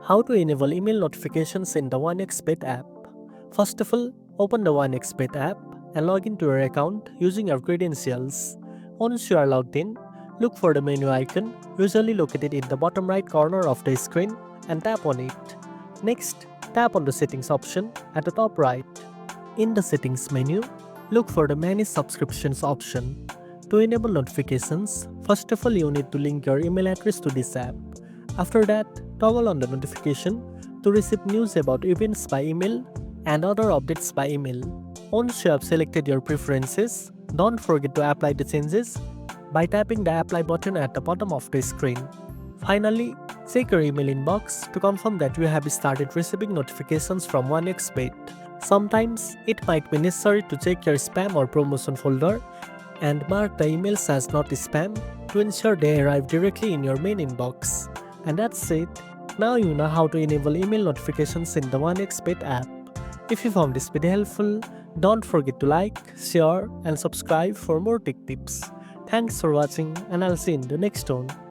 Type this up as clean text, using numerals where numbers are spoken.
How to enable email notifications in the OneXBet app. First of all, open the OneXBet app and log into your account using your credentials. Once you are logged in, look for the menu icon, usually located in the bottom right corner of the screen, and tap on it. Next, tap on the settings option at the top right. In the settings menu, look for the manage subscriptions option. To enable notifications, first of all you need to link your email address to this app. After that, toggle on the notification to receive news about events by email and other updates by email. Once you have selected your preferences, don't forget to apply the changes by tapping the apply button at the bottom of the screen. Finally, check your email inbox to confirm that you have started receiving notifications from OneXBet. Sometimes it might be necessary to check your spam or promotion folder and mark the emails as not spam to ensure they arrive directly in your main inbox. And that's it. Now you know how to enable email notifications in the OneXBet app. If you found this video helpful, don't forget to like, share, and subscribe for more tech tips. Thanks for watching, and I'll see you in the next one.